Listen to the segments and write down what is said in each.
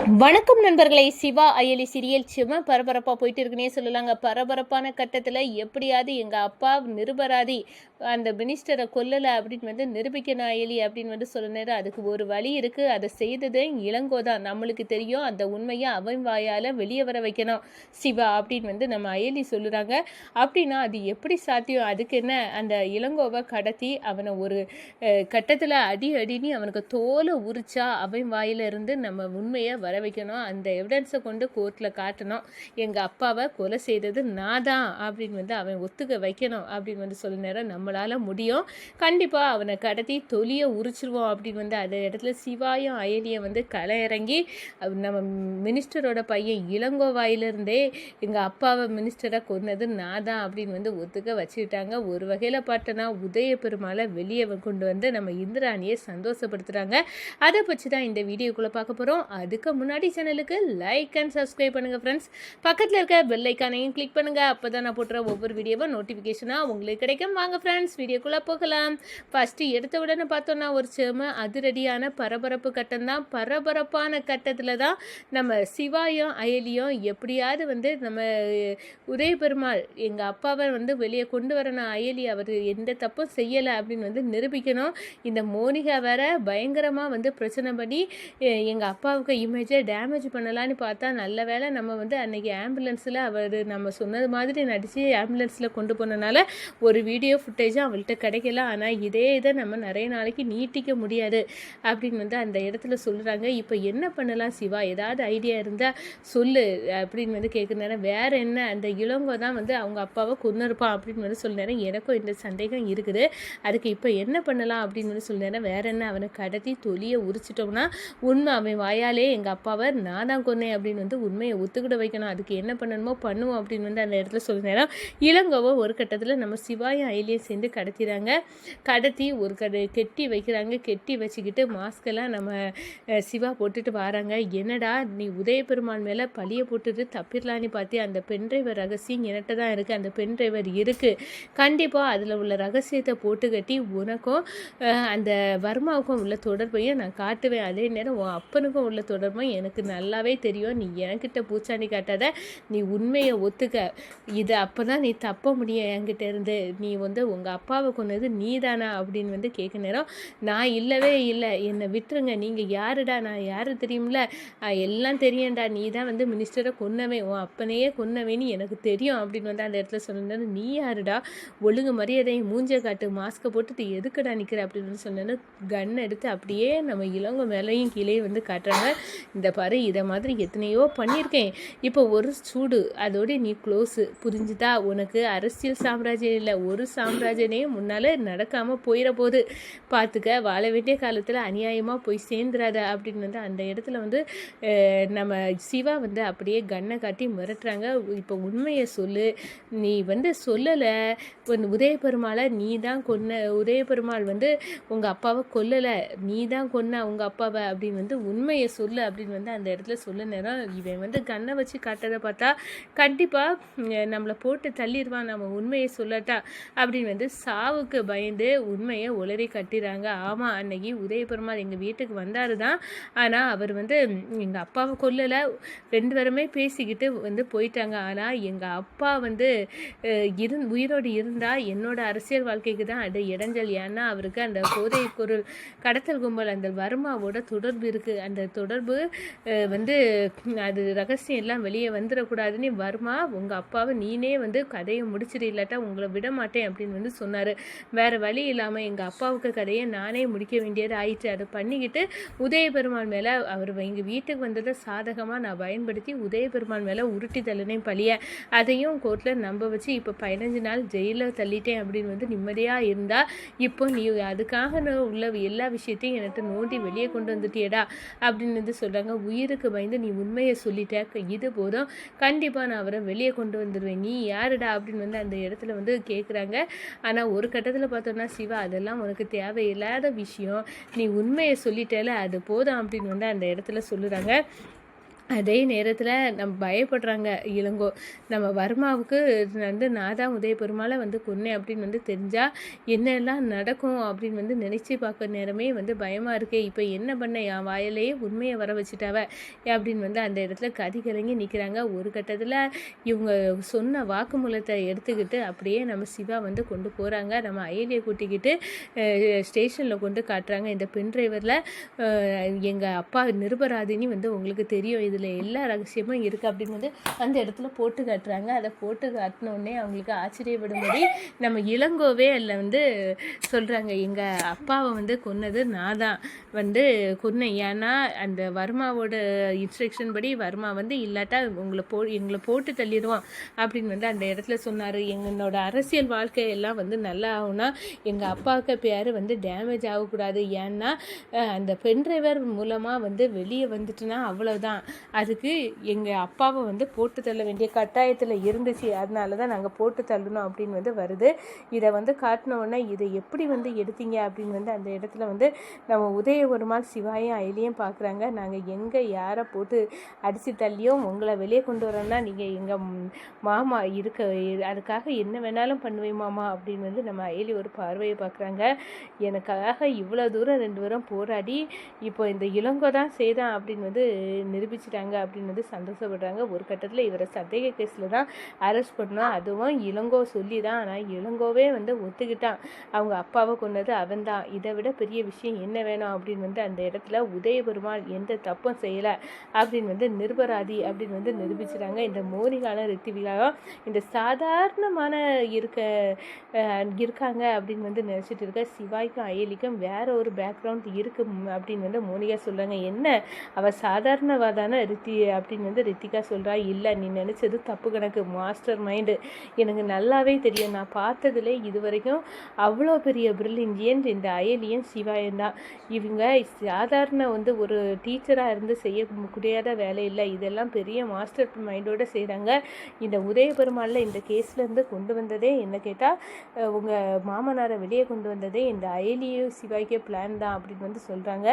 வணக்கம் நண்பர்களை. சிவா அயலி சீரியல் சும்மா பரபரப்பாக போயிட்டு இருக்குன்னே சொல்லலாங்க. பரபரப்பான கட்டத்தில் எப்படியாவது எங்கள் அப்பா நிருபராதி அந்த மினிஸ்டரை கொல்லலை அப்படின்னு நிரூபிக்கணும் அயலி அப்படின்னு சொல்ல நேரம் அதுக்கு ஒரு வழி இருக்குது. அதை செய்தது இளங்கோ தான். நம்மளுக்கு தெரியும். அந்த உண்மையை அவன் வாயால் வெளியே வர வைக்கணும் சிவா அப்படின்னு நம்ம அயலி சொல்லுறாங்க. அப்படின்னா அது எப்படி சாத்தியம்? அதுக்கு என்ன, அந்த இளங்கோவை கடத்தி அவனை ஒரு கட்டத்தில் அடின்னு அவனுக்கு தோலை உரிச்சா அவன் வாயிலிருந்து நம்ம உண்மையை வர வைக்கணும். அந்த எவிடன்ஸை கொண்டு கோர்ட்டில் காட்டணும். எங்கள் அப்பாவை கொலை செய்தது நான் தான் அப்படின்னு அவன் ஒத்துக்க வைக்கணும் அப்படின்னு சொல்ல நேரம் நம்மளால் முடியும். கண்டிப்பாக அவனை கடத்தி தொலியை உரிச்சிருவோம் அப்படின்னு அந்த இடத்துல சிவாயும் அயலியை களை இறங்கி நம்ம மினிஸ்டரோட பையன் இளங்கோ வாயிலிருந்தே எங்கள் அப்பாவை மினிஸ்டரை கொன்னது நான் தான் அப்படின்னு ஒத்துக்க வச்சுக்கிட்டாங்க. ஒரு வகையில் பார்த்தோன்னா உதய பெருமாளை வெளியே கொண்டு நம்ம இந்திராணியை சந்தோஷப்படுத்துகிறாங்க. அதை பற்றி தான் இந்த வீடியோக்குள்ளே பார்க்க போகிறோம். அதுக்கு முன்னாடி சேனலுக்கு லைக் அண்ட் சப்ஸ்கிரைப் பண்ணுங்கள் ஃப்ரெண்ட்ஸ். பக்கத்தில் இருக்க பெல் ஐக்கானையும் கிளிக் பண்ணுங்கள். அப்போ தான் நான் போட்டுற ஒவ்வொரு வீடியோவும் நோட்டிஃபிகேஷனாக உங்களுக்கு கிடைக்கும். வாங்க ஃப்ரெண்ட்ஸ், வீடியோக்குள்ளே போகலாம். ஃபஸ்ட்டு எடுத்த உடனே பார்த்தோன்னா ஒரு செம அதிரடியான பரபரப்பு கட்டம் தான். பரபரப்பான கட்டத்தில் தான் நம்ம சிவாயும் அயலியும் எப்படியாவது நம்ம உதய பெருமாள் எங்கள் அப்பாவை வெளியே கொண்டு வரணும். அயலி அவர் எந்த தப்பும் செய்யலை அப்படின்னு நிரூபிக்கணும். இந்த மோனிகா வேற பயங்கரமாக பிரச்சனை பண்ணி எங்கள் அப்பாவுக்கு இமேஜை டேமேஜ் பண்ணலான்னு பார்த்தா, நல்ல வேளை நம்ம அன்றைக்கி ஆம்புலன்ஸில் அவர் நம்ம சொன்னது மாதிரி நடித்து ஆம்புலன்ஸில் கொண்டு போனனால ஒரு வீடியோ ஃபுட்டேஜும் அவள்கிட்ட கிடைக்கல. ஆனால் இதை நம்ம நிறைய நாளைக்கு நீட்டிக்க முடியாது அப்படின்னு அந்த இடத்துல சொல்கிறாங்க. இப்போ என்ன பண்ணலாம் சிவா, ஏதாவது ஐடியா இருந்தால் சொல்லு அப்படின்னு கேட்குற நேரம் வேறு என்ன, அந்த இளங்கோ தான் அவங்க அப்பாவை கொன்னிருப்பான் அப்படின்னு சொல்ல நேரம் எனக்கும் இந்த சந்தேகம் இருக்குது. அதுக்கு இப்போ என்ன பண்ணலாம் அப்படின்னு சொல்ல நேரம் வேறு என்ன, அவனை கடத்தி தொலியை உரிச்சிட்டோம்னா உண்மை அவன் வாயாலே எங்கள் அப்பாவை நான் தான் கொன்னேன் அப்படின்னு உண்மையை ஒத்துக்கிட வைக்கணும். அதுக்கு என்ன பண்ணணுமோ பண்ணுவோம் அப்படின்னு அந்த இடத்துல சொல்ல நேரம் இளங்கோவை ஒரு கட்டத்தில் நம்ம சிவாயும் அயலியும் சேர்ந்து கடத்திடுறாங்க. கடத்தி ஒரு கெட்டி வைக்கிறாங்க. கெட்டி வச்சுக்கிட்டு மாஸ்கெல்லாம் நம்ம சிவா போட்டுட்டு வராங்க. என்னடா நீ உதய பெருமாள் மேலே பழியை போட்டுட்டு தப்பிடலான்னு பார்த்தி, அந்த பென் டிரைவர் ரகசியம் என்கிட்ட தான் இருக்குது. அந்த பென் டிரைவர் இருக்குது, கண்டிப்பாக அதில் உள்ள ரகசியத்தை போட்டு கட்டி உனக்கும் அந்த வர்மாவுக்கும் உள்ள தொடர்பையும் நான் காட்டுவேன். அதே நேரம் உன் அப்பனுக்கும் உள்ள தொடர்பும் எனக்கு நல்லாவே தெரியும். நீ என்கிட்ட பூச்சாண்டி காட்டாத, நீ உண்மையை ஒத்துக்க. இது அப்போ தான் நீ தப்ப முடியும் என்கிட்ட இருந்து. நீ உங்கள் அப்பாவை கொன்னது நீ தானா அப்படின்னு கேட்க நேரம் நான் இல்லவே இல்லை, என்னை விட்டுருங்க, நீங்கள் யாருடா, நான் யாரு தெரியும்ல, எல்லாம் தெரியும்டா, நீ தான் மினிஸ்டரை கொன்னவே, உன் அப்பனையே கொன்னவேன்னு எனக்கு தெரியும் அப்படின்னு அந்த இடத்துல சொன்னேன். நீ யாருடா, ஒழுங்கு மரியாதை மூஞ்சை காட்டு, மாஸ்கை போட்டுட்டு எதுக்குடா நிற்கிற அப்படின்னு சொன்னேன்னு கன் எடுத்து அப்படியே நம்ம இளங்கோ மேலேயும் கீழே காட்டுறாங்க. இந்த பாரு, இதை மாதிரி எத்தனையோ பண்ணியிருக்கேன், இப்போ ஒரு சூடு அதோடு நீ க்ளோஸு, புரிஞ்சுதா? உனக்கு அரசியல் சாம்ராஜ்யம் இல்லை, ஒரு சாம்ராஜ்யனையும் முன்னால் நடக்காமல் போயிட போது பார்த்துக்க. வாழ வேண்டிய காலத்தில் அநியாயமாக போய் சேர்ந்துடாத அப்படின்னு அந்த இடத்துல நம்ம சிவா அப்படியே கண்ணை காட்டி மிரட்டுறாங்க. இப்போ உண்மையை சொல்லு, நீ சொல்லலை, உதய பெருமாளை நீ தான் கொன்ன, உதய பெருமாள் உங்கள் அப்பாவை கொல்லலை, நீ தான் கொன்ன உங்கள் அப்பாவை அப்படின்னு உண்மையை சொல்லு அப்படின்னு அந்த இடத்துல சொல்ல நேரம் இவன் கண்ணை வச்சு காட்டுறதை பார்த்தா கண்டிப்பாக நம்மளை போட்டு தள்ளிடுவான், நம்ம உண்மையை சொல்லட்டா அப்படின்னு சாவுக்கு பயந்து உண்மையை உளறி கட்டிடுறாங்க. ஆமாம், அன்னைக்கு உதய பெருமாள் எங்கள் வீட்டுக்கு வந்தார் தான், ஆனால் அவர் எங்கள் அப்பாவை கொல்லலை, ரெண்டு பேருமே பேசிக்கிட்டு போயிட்டாங்க. ஆனால் எங்கள் அப்பா உயிரோடு இருந்தால் என்னோட அரசியல் வாழ்க்கைக்கு தான் அது இடைஞ்சல். ஏன்னா அவருக்கு அந்த போதைப் பொருள் கடத்தல் கும்பல் அந்த வர்மாவோட தொடர்பு இருக்குது. அந்த தொடர்பு அது ரகசியம் எல்லாம் வெளியே வந்துடக்கூடாதுன்னு வர்மா உங்கள் அப்பாவை நீனே கதையை முடிச்சிடு, இல்லாட்டா உங்களை விட மாட்டேன் அப்படின்னு சொன்னார். வேறு வழி இல்லாமல் எங்கள் அப்பாவுக்கு கதையை நானே முடிக்க வேண்டியது ஆயிடுச்சு. அதை பண்ணிக்கிட்டு உதய பெருமாள் மேலே அவர் எங்கள் வீட்டுக்கு வந்ததை சாதகமாக நான் பயன்படுத்தி உதய பெருமாள் மேலே உருட்டி தள்ளினேன் பழிய. அதையும் கோர்ட்டில் நம்ப வச்சு இப்போ 15 நாள் ஜெயிலில் தள்ளிட்டேன் அப்படின்னு நிம்மதியாக இருந்தால் இப்போ நீ அதுக்காக உள்ள எல்லா விஷயத்தையும் எனக்கு நோண்டி வெளியே கொண்டு வந்துட்டியடா அப்படின்னு சொல்கிறாங்க. உயிருக்கு பயந்து நீ உண்மையை சொல்லிட்ட, இது போதும், கண்டிப்பாக நான் அவரை வெளியே கொண்டு வந்துடுவேன், நீ யாருடா அப்படின்னு அந்த இடத்துல கேட்குறாங்க. ஆனால் ஒரு கட்டத்தில் பார்த்தோன்னா சிவா, அதெல்லாம் உனக்கு தேவையில்லாத விஷயம், நீ உண்மையை சொல்லிட்டேல, அது போதும் அப்படின்னு அந்த இடத்துல சொல்லுறாங்க. அதே நேரத்தில் நம்ம பயப்படுறாங்க இளங்கோ. நம்ம வர்மாவுக்கு வந்து நான் தான் உதயபெருமாளை வந்து கொன்னேன் அப்படின்னு வந்து தெரிஞ்சால் என்னெல்லாம் நடக்கும் அப்படின்னு வந்து நினச்சி பார்க்க நேரமே வந்து பயமாக இருக்கே. இப்போ என்ன பண்ண, என் வாயிலேயே உண்மையை வர வச்சுட்டாவ அப்படின்னு வந்து அந்த இடத்துல கதி கலங்கி நிற்கிறாங்க. ஒரு கட்டத்தில் இவங்க சொன்ன வாக்குமூலத்தை எடுத்துக்கிட்டு அப்படியே நம்ம சிவா வந்து கொண்டு போகிறாங்க. நம்ம அயலியை கூட்டிக்கிட்டு ஸ்டேஷனில் கொண்டு காட்டுறாங்க. இந்த பெண் டிரைவரில் எங்கள் அப்பா நிருபராதினி வந்து உங்களுக்கு தெரியும், இதில் எல்லா ரகசியமும் இருக்குது அப்படின்னு வந்து அந்த இடத்துல போட்டு காட்டுறாங்க. அதை போட்டு காட்டினோடனே அவங்களுக்கு ஆச்சரியப்படும்படி நம்ம இளங்கோவே அதில் வந்து சொல்கிறாங்க, எங்கள் அப்பாவை வந்து கொன்னது நான் தான் வந்து கொன்னேன். ஏன்னா அந்த வர்மாவோட இன்ஸ்ட்ரக்ஷன் படி வர்மா வந்து இல்லாட்டா எங்களை போட்டு தள்ளிடுவோம் அப்படின்னு வந்து அந்த இடத்துல சொன்னார். எங்களோட அரசியல் வாழ்க்கையெல்லாம் வந்து நல்லா ஆகும்னா எங்கள் அப்பாவுக்கு பேர் வந்து டேமேஜ் ஆகக்கூடாது. ஏன்னா அந்த பென் டிரைவர் மூலமாக வந்து வெளியே வந்துட்டுனா அவ்வளோதான், அதுக்கு எங்கள் அப்பாவை வந்து போட்டு தள்ள வேண்டிய கட்டாயத்தில் இருந்துச்சு, அதனால தான் நாங்கள் போட்டு தள்ளணும் அப்படின்னு வந்து வருது. இதை வந்து காட்டினோடனே இதை எப்படி வந்து எடுத்தீங்க அப்படின்னு வந்து அந்த இடத்துல வந்து நம்ம உதயபெருமாள் சிவாயும் அயலியும் பார்க்குறாங்க. நாங்கள் எங்கே யாரை போட்டு அடித்து தள்ளியும் உங்களை வெளியே கொண்டு வரோன்னா நீங்கள் எங்கள் மாமா இருக்க, அதுக்காக என்ன வேணாலும் பண்ணுவேன் மாமா அப்படின்னு வந்து நம்ம அயலி ஒரு பார்வையை பார்க்குறாங்க. எனக்காக இவ்வளோ தூரம் 2 பேரும் போராடி இப்போ இந்த இளங்கோ தான் செய்தான் அப்படின்னு வந்து நிரூபிச்சிட்டாங்க அப்படின்னு வந்து சந்தோஷப்படுறாங்க. ஒரு கட்டத்தில் இவரை சந்தேக கேஸில் தான் அரெஸ்ட் பண்ணோம், அதுவும் இளங்கோ சொல்லி தான். ஆனால் இளங்கோவே வந்து ஒத்துக்கிட்டான், அவங்க அப்பாவை கொன்னது அவன் தான். இதை விட பெரிய விஷயம் என்ன வேணும் அப்படின்னு வந்து அந்த இடத்துல உதயபெருமாள் எந்த தப்பும் செய்யலை அப்படின்னு வந்து நிர்பராதி அப்படின்னு வந்து நிரூபிச்சிட்டாங்க. இந்த மோரிகால ரித்திவிகாவும் இந்த சாதாரணமான இருக்காங்க அப்படின்னு வந்து நினச்சிட்டு இருக்க சிவாய்க்கும் அயலிக்கும் வேற ஒரு பேக்ரவுண்ட் இருக்கு அப்படின்னு வந்து மோனிகா சொல்கிறாங்க. என்ன அவள் சாதாரணவாதான அப்படின்னு வந்து ரித்திகா சொல்கிறா. இல்லை, நீ நினச்சது தப்பு கணக்கு, மாஸ்டர் மைண்டு எனக்கு நல்லாவே தெரியும். நான் பார்த்ததுல இது வரைக்கும் அவ்வளோ பெரிய பிரில்லியன்ட் இந்த அயலியும் சிவாயும் தான். இவங்க சாதாரண வந்து ஒரு டீச்சராக இருந்து செய்ய முடியாத வேலை இல்லை, இதெல்லாம் பெரிய மாஸ்டர் மைண்டோடு செய்கிறாங்க. இந்த உதயபெருமாளில் இந்த கேஸ்லேருந்து கொண்டு வந்ததே என்ன கேட்டால் உங்கள் மாமனாரை வெளியே கொண்டு வந்ததே இந்த அயலியும் சிவாய்க்கே பிளான் தான் அப்படின்னு வந்து சொல்கிறாங்க.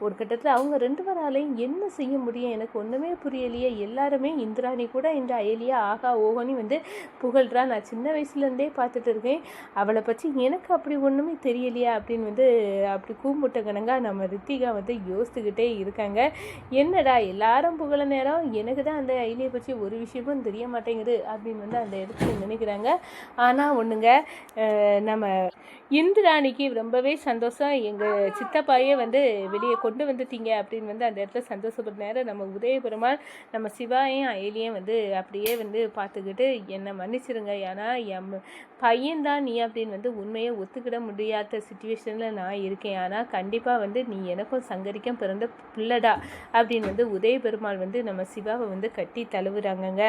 ஒரு கட்டத்தில் அவங்க 2 பேராலையும் என்ன செய்ய முடியும், எனக்கு ஒன்றுமே புரியலையே. எல்லாருமே இந்திராணி கூட இந்த அயலியா ஆகா ஓகோனி வந்து புகழ்றா, நான் சின்ன வயசுலேருந்தே பார்த்துட்டு இருக்கேன், அவளை பற்றி எனக்கு அப்படி ஒன்றுமே தெரியலையா அப்படின்னு வந்து அப்படி கூமுட்ட கணங்கா நம்ம ரித்திகா வந்து யோசித்துக்கிட்டே இருக்காங்க. என்னடா எல்லாரும் புகழ நேரம் எனக்கு தான் அந்த அயலியை பற்றி ஒரு விஷயமும் தெரிய மாட்டேங்குது அப்படின்னு வந்து அந்த இடத்துல நினைக்கிறாங்க. ஆனால் ஒன்றுங்க, நம்ம இந்திராணிக்கு ரொம்பவே சந்தோஷம், எங்கள் சித்தப்பாயே வந்து வெளியே கொண்டு வந்துட்டீங்க அப்படின்னு வந்து அந்த இடத்துல சந்தோஷப்பட்ட நேரம் நம்ம உதயபெருமாள் நம்ம சிவாயும் அயலியும் வந்து அப்படியே வந்து பார்த்துக்கிட்டு என்னை மன்னிச்சிருங்க, ஏன்னா என் பையன்தான் நீ அப்படின்னு வந்து உண்மையை ஒத்துக்கிட முடியாத சுச்சுவேஷனில் நான் இருக்கேன், ஆனால் கண்டிப்பாக வந்து நீ எனக்கும் சங்கரிக்கும் பிறந்த பிள்ளைடா அப்படின்னு வந்து உதயபெருமாள் வந்து நம்ம சிவாவை வந்து கட்டி தழுவுறாங்கங்க.